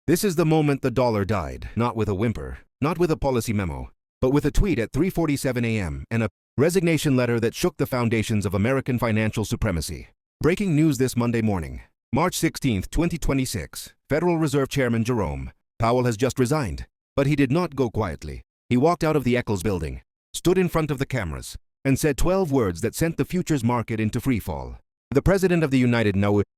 This is the moment the dollar died, not with a whimper, not with a policy memo, but with a tweet at 3:47 a.m. and a resignation letter that shook the foundations of American financial supremacy. Breaking news this Monday morning, March 16, 2026. Federal Reserve Chairman Jerome Powell has just resigned, but he did not go quietly. He walked out of the Eccles building, stood in front of the cameras, and said 12 words that sent the futures market into freefall. The President of the United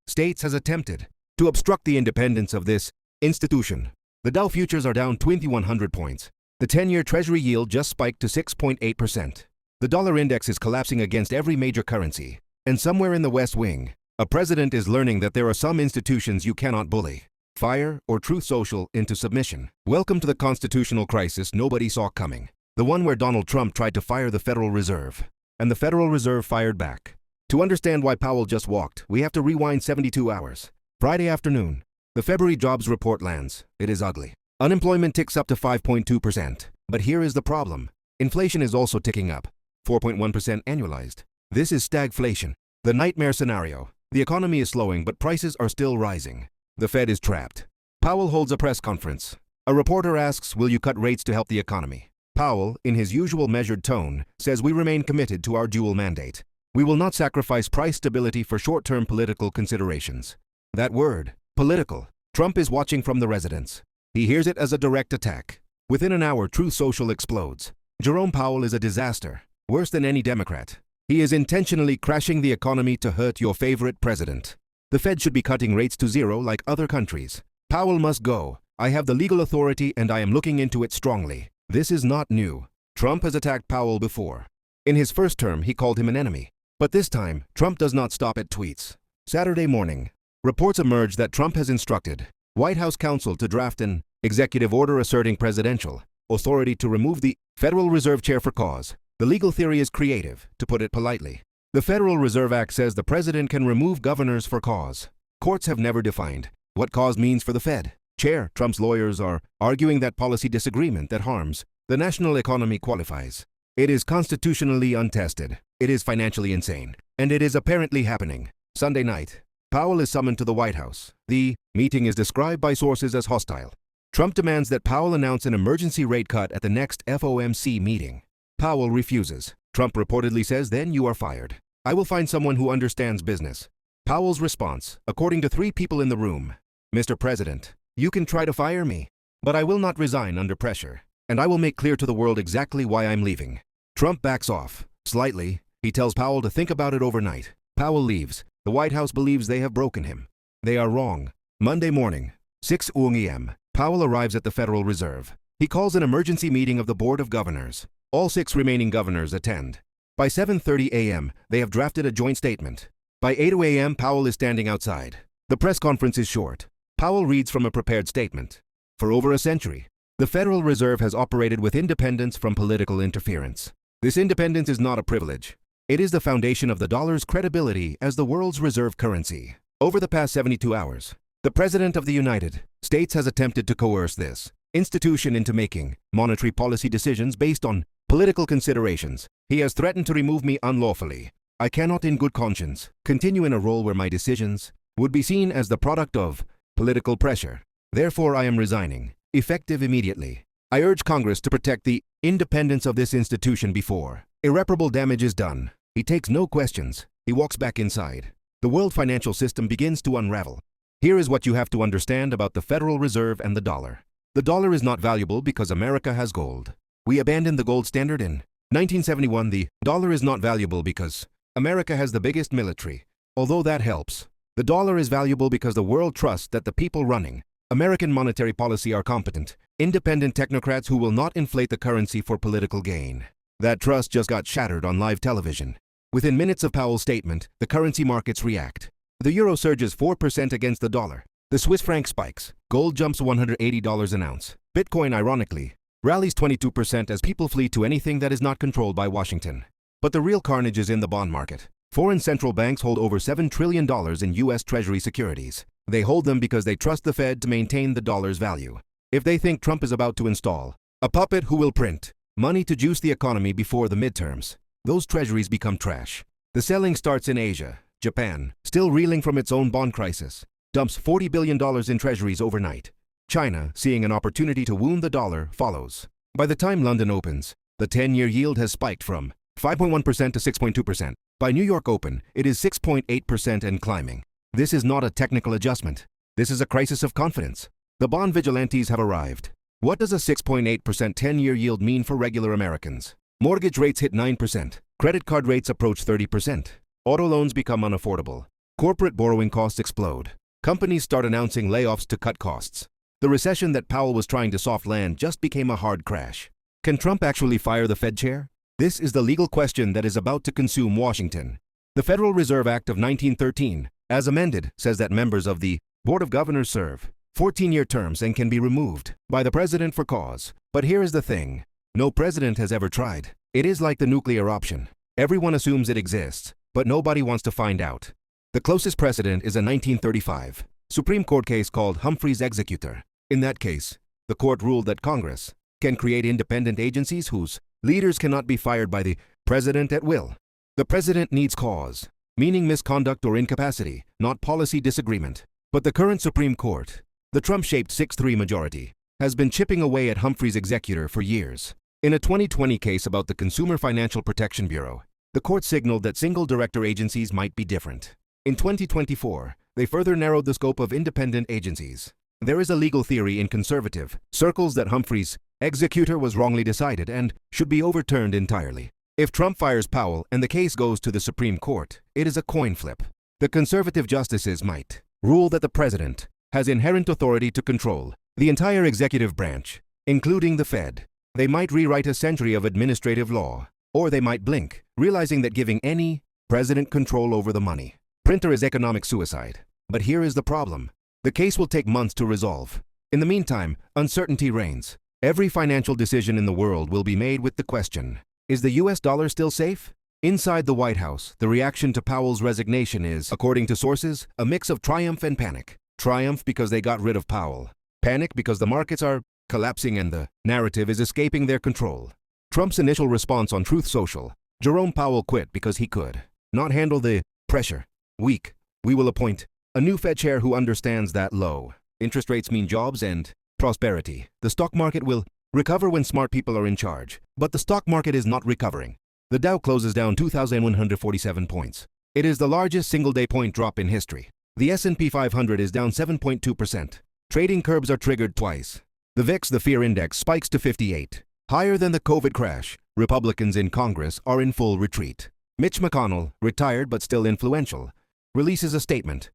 States has attempted to obstruct the independence of this institution. The Dow futures are down 2,100 points. The 10-year Treasury yield just spiked to 6.8%. The dollar index is collapsing against every major currency. And somewhere in the West Wing, a president is learning that there are some institutions you cannot bully, fire, or Truth Social into submission. Welcome to the constitutional crisis nobody saw coming. The one where Donald Trump tried to fire the Federal Reserve, and the Federal Reserve fired back. To understand why Powell just walked, we have to rewind 72 hours. Friday afternoon, the February jobs report lands. It is ugly. Unemployment ticks up to 5.2%. But here is the problem. Inflation is also ticking up, 4.1% annualized. This is stagflation, the nightmare scenario. The economy is slowing, but prices are still rising. The Fed is trapped. Powell holds a press conference. A reporter asks, "Will you cut rates to help the economy?" Powell, in his usual measured tone, says we remain committed to our dual mandate. We will not sacrifice price stability for short-term political considerations. That word, political. Trump is watching from the residence. He hears it as a direct attack. Within an hour, Truth Social explodes. Jerome Powell is a disaster, worse than any Democrat. He is intentionally crashing the economy to hurt your favorite president. The Fed should be cutting rates to zero like other countries. Powell must go. I have the legal authority and I am looking into it strongly. This is not new. Trump has attacked Powell before. In his first term, he called him an enemy. But this time, Trump does not stop at tweets. Saturday morning, reports emerge that Trump has instructed White House counsel to draft an executive order asserting presidential authority to remove the Federal Reserve Chair for cause. The legal theory is creative, to put it politely. The Federal Reserve Act says the president can remove governors for cause. Courts have never defined what cause means for the Fed chair. Trump's lawyers are arguing that policy disagreement that harms the national economy qualifies. It is constitutionally untested. It is financially insane. And it is apparently happening. Sunday night, Powell is summoned to the White House. The meeting is described by sources as hostile. Trump demands that Powell announce an emergency rate cut at the next FOMC meeting. Powell refuses. Trump reportedly says, "Then you are fired. I will find someone who understands business." Powell's response, according to 3 people in the room: "Mr. President, you can try to fire me, but I will not resign under pressure, and I will make clear to the world exactly why I'm leaving." Trump backs off. Slightly, he tells Powell to think about it overnight. Powell leaves. The White House believes they have broken him. They are wrong. Monday morning, 6 a.m., Powell arrives at the Federal Reserve. He calls an emergency meeting of the Board of Governors. All 6 remaining governors attend. By 7:30 a.m., they have drafted a joint statement. By 8 a.m., Powell is standing outside. The press conference is short. Powell reads from a prepared statement. For over a century, the Federal Reserve has operated with independence from political interference. This independence is not a privilege. It is the foundation of the dollar's credibility as the world's reserve currency. Over the past 72 hours, the President of the United States has attempted to coerce this institution into making monetary policy decisions based on political considerations. He has threatened to remove me unlawfully. I cannot in good conscience continue in a role where my decisions would be seen as the product of political pressure. Therefore, I am resigning, effective immediately. I urge Congress to protect the independence of this institution before irreparable damage is done. He takes no questions. He walks back inside. The world financial system begins to unravel. Here is what you have to understand about the Federal Reserve and the dollar. The dollar is not valuable because America has gold. We abandoned the gold standard in 1971. The dollar is not valuable because America has the biggest military. Although that helps. The dollar is valuable because the world trusts that the people running American monetary policy are competent, independent technocrats who will not inflate the currency for political gain. That trust just got shattered on live television. Within minutes of Powell's statement, the currency markets react. The euro surges 4% against the dollar. The Swiss franc spikes. Gold jumps $180 an ounce. Bitcoin, ironically, rallies 22% as people flee to anything that is not controlled by Washington. But the real carnage is in the bond market. Foreign central banks hold over $7 trillion in U.S. Treasury securities. They hold them because they trust the Fed to maintain the dollar's value. If they think Trump is about to install a puppet who will print money to juice the economy before the midterms, those treasuries become trash. The selling starts in Asia. Japan, still reeling from its own bond crisis, dumps $40 billion in treasuries overnight. China, seeing an opportunity to wound the dollar, follows. By the time London opens, the 10-year yield has spiked from 5.1% to 6.2%. By New York Open, it is 6.8% and climbing. This is not a technical adjustment. This is a crisis of confidence. The bond vigilantes have arrived. What does a 6.8% 10-year yield mean for regular Americans? Mortgage rates hit 9%. Credit card rates approach 30%. Auto loans become unaffordable. Corporate borrowing costs explode. Companies start announcing layoffs to cut costs. The recession that Powell was trying to soft land just became a hard crash. Can Trump actually fire the Fed chair? This is the legal question that is about to consume Washington. The Federal Reserve Act of 1913, as amended, says that members of the Board of Governors serve 14-year terms and can be removed by the president for cause. But here is the thing. No president has ever tried. It is like the nuclear option. Everyone assumes it exists, but nobody wants to find out. The closest precedent is a 1935 Supreme Court case called Humphrey's Executor. In that case, the court ruled that Congress can create independent agencies whose leaders cannot be fired by the president at will. The president needs cause, meaning misconduct or incapacity, not policy disagreement. But the current Supreme Court, the Trump-shaped 6-3 majority, has been chipping away at Humphrey's executor for years. In a 2020 case about the Consumer Financial Protection Bureau, the court signaled that single director agencies might be different. In 2024, they further narrowed the scope of independent agencies. There is a legal theory in conservative circles that Humphrey's executor was wrongly decided and should be overturned entirely. If Trump fires Powell and the case goes to the Supreme Court, it is a coin flip. The conservative justices might rule that the president has inherent authority to control the entire executive branch, including the Fed. They might rewrite a century of administrative law, or they might blink, realizing that giving any president control over the money printer is economic suicide. But here is the problem. The case will take months to resolve. In the meantime, uncertainty reigns. Every financial decision in the world will be made with the question, is the US dollar still safe? Inside the White House, the reaction to Powell's resignation is, according to sources, a mix of triumph and panic. Triumph because they got rid of Powell. Panic because the markets are collapsing and the narrative is escaping their control. Trump's initial response on Truth Social, Jerome Powell quit because he could not handle the pressure. Weak. We will appoint a new Fed chair who understands that low interest rates mean jobs and prosperity. The stock market will recover when smart people are in charge. But the stock market is not recovering. The Dow closes down 2,147 points. It is the largest single-day point drop in history. The S&P 500 is down 7.2%. Trading curbs are triggered twice. The VIX, the fear index, spikes to 58. Higher than the COVID crash, Republicans in Congress are in full retreat. Mitch McConnell, retired but still influential, releases a statement.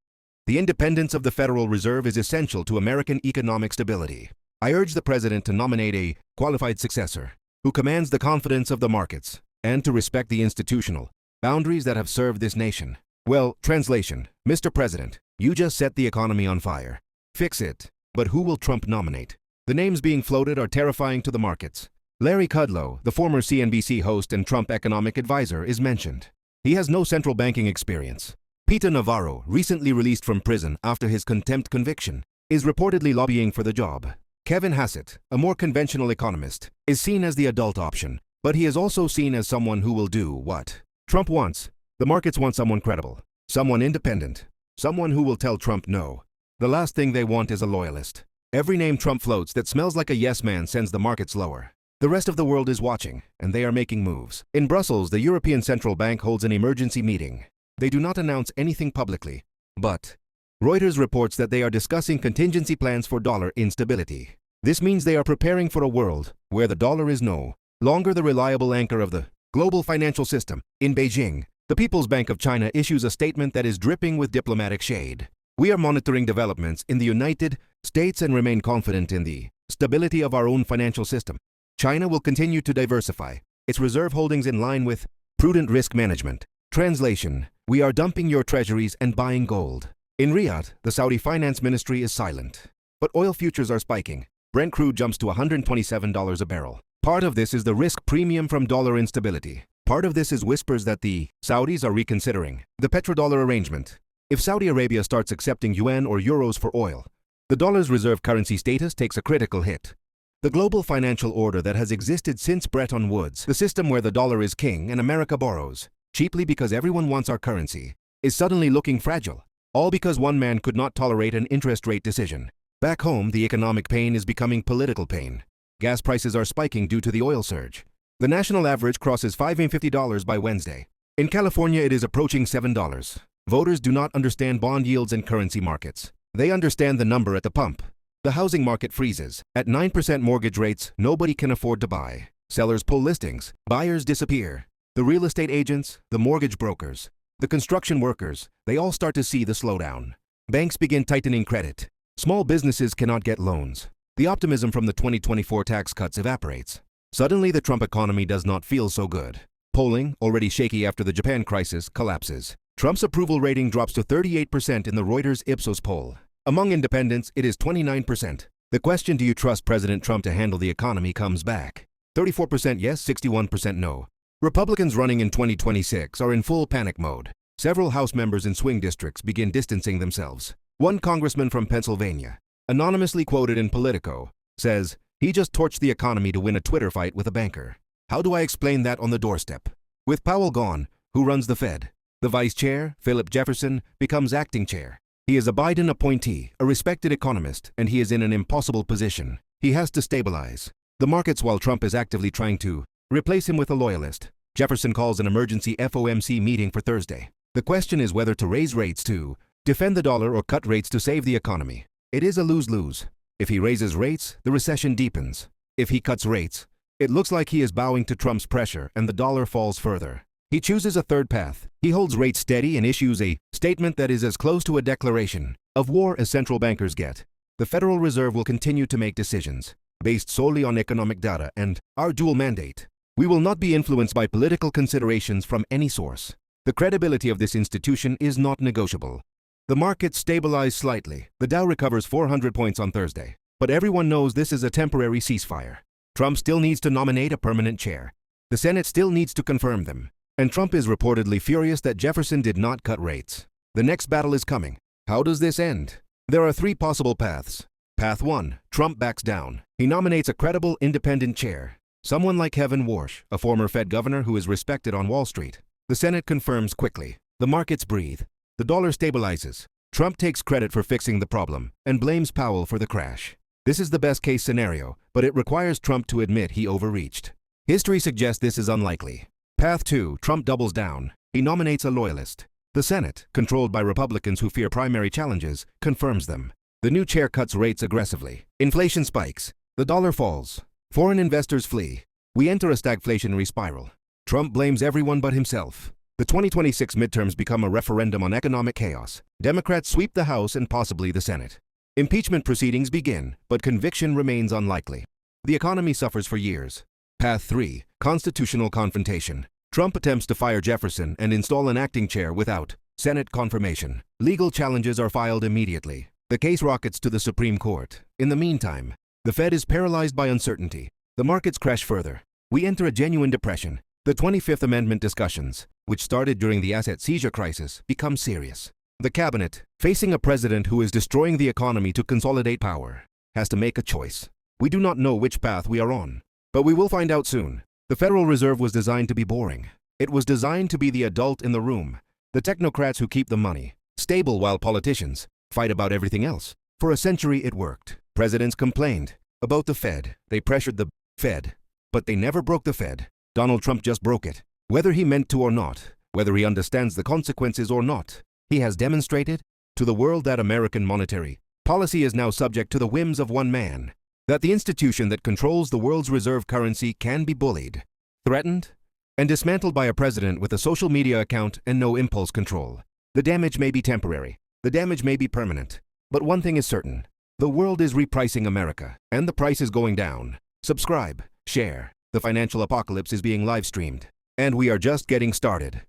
The independence of the Federal Reserve is essential to American economic stability. I urge the President to nominate a qualified successor who commands the confidence of the markets and to respect the institutional boundaries that have served this nation. Well, translation, Mr. President, you just set the economy on fire. Fix it. But who will Trump nominate? The names being floated are terrifying to the markets. Larry Kudlow, the former CNBC host and Trump economic advisor, is mentioned. He has no central banking experience. Peter Navarro, recently released from prison after his contempt conviction, is reportedly lobbying for the job. Kevin Hassett, a more conventional economist, is seen as the adult option, but he is also seen as someone who will do what Trump wants. The markets want someone credible, someone independent, someone who will tell Trump no. The last thing they want is a loyalist. Every name Trump floats that smells like a yes man sends the markets lower. The rest of the world is watching, and they are making moves. In Brussels, the European Central Bank holds an emergency meeting. They do not announce anything publicly, but Reuters reports that they are discussing contingency plans for dollar instability. This means they are preparing for a world where the dollar is no longer the reliable anchor of the global financial system. In Beijing, the People's Bank of China issues a statement that is dripping with diplomatic shade. We are monitoring developments in the United States and remain confident in the stability of our own financial system. China will continue to diversify its reserve holdings in line with prudent risk management. Translation, we are dumping your treasuries and buying gold. In Riyadh, the Saudi Finance Ministry is silent. But oil futures are spiking. Brent crude jumps to $127 a barrel. Part of this is the risk premium from dollar instability. Part of this is whispers that the Saudis are reconsidering the petrodollar arrangement. If Saudi Arabia starts accepting yuan or euros for oil, the dollar's reserve currency status takes a critical hit. The global financial order that has existed since Bretton Woods, the system where the dollar is king and America borrows cheaply because everyone wants our currency, is suddenly looking fragile. All because one man could not tolerate an interest rate decision. Back home, the economic pain is becoming political pain. Gas prices are spiking due to the oil surge. The national average crosses $550 by Wednesday. In California, it is approaching $7. Voters do not understand bond yields and currency markets. They understand the number at the pump. The housing market freezes. At 9% mortgage rates, nobody can afford to buy. Sellers pull listings. Buyers disappear. The real estate agents, the mortgage brokers, the construction workers, they all start to see the slowdown. Banks begin tightening credit. Small businesses cannot get loans. The optimism from the 2024 tax cuts evaporates. Suddenly, the Trump economy does not feel so good. Polling, already shaky after the Japan crisis, collapses. Trump's approval rating drops to 38% in the Reuters Ipsos poll. Among independents, it is 29%. The question, do you trust President Trump to handle the economy, comes back. 34% yes, 61% no. Republicans running in 2026 are in full panic mode. Several House members in swing districts begin distancing themselves. One congressman from Pennsylvania, anonymously quoted in Politico, says, "He just torched the economy to win a Twitter fight with a banker. How do I explain that on the doorstep?" With Powell gone, who runs the Fed? The vice chair, Philip Jefferson, becomes acting chair. He is a Biden appointee, a respected economist, and he is in an impossible position. He has to stabilize the markets while Trump is actively trying to replace him with a loyalist. Jefferson calls an emergency FOMC meeting for Thursday. The question is whether to raise rates to defend the dollar or cut rates to save the economy. It is a lose-lose. If he raises rates, the recession deepens. If he cuts rates, it looks like he is bowing to Trump's pressure and the dollar falls further. He chooses a third path. He holds rates steady and issues a statement that is as close to a declaration of war as central bankers get. The Federal Reserve will continue to make decisions based solely on economic data and our dual mandate. We will not be influenced by political considerations from any source. The credibility of this institution is not negotiable. The markets stabilize slightly. The Dow recovers 400 points on Thursday. But everyone knows this is a temporary ceasefire. Trump still needs to nominate a permanent chair. The Senate still needs to confirm them. And Trump is reportedly furious that Jefferson did not cut rates. The next battle is coming. How does this end? There are three possible paths. Path 1. Trump backs down. He nominates a credible independent chair. Someone like Kevin Warsh, a former Fed governor who is respected on Wall Street. The Senate confirms quickly. The markets breathe. The dollar stabilizes. Trump takes credit for fixing the problem and blames Powell for the crash. This is the best-case scenario, but it requires Trump to admit he overreached. History suggests this is unlikely. Path 2. Trump doubles down. He nominates a loyalist. The Senate, controlled by Republicans who fear primary challenges, confirms them. The new chair cuts rates aggressively. Inflation spikes. The dollar falls. Foreign investors flee. We enter a stagflationary spiral. Trump blames everyone but himself. The 2026 midterms become a referendum on economic chaos. Democrats sweep the House and possibly the Senate. Impeachment proceedings begin, but conviction remains unlikely. The economy suffers for years. Path 3. Constitutional confrontation. Trump attempts to fire Jefferson and install an acting chair without Senate confirmation. Legal challenges are filed immediately. The case rockets to the Supreme Court. In the meantime, the Fed is paralyzed by uncertainty. The markets crash further. We enter a genuine depression. The 25th Amendment discussions, which started during the asset seizure crisis, become serious. The cabinet, facing a president who is destroying the economy to consolidate power, has to make a choice. We do not know which path we are on, but we will find out soon. The Federal Reserve was designed to be boring. It was designed to be the adult in the room, the technocrats who keep the money stable while politicians fight about everything else. For a century it worked. Presidents complained about the Fed. They pressured the Fed, but they never broke the Fed. Donald Trump just broke it. Whether he meant to or not, whether he understands the consequences or not, he has demonstrated to the world that American monetary policy is now subject to the whims of one man, that the institution that controls the world's reserve currency can be bullied, threatened, and dismantled by a president with a social media account and no impulse control. The damage may be temporary, the damage may be permanent, but one thing is certain: the world is repricing America, and the price is going down. Subscribe, share. The financial apocalypse is being live streamed, and we are just getting started.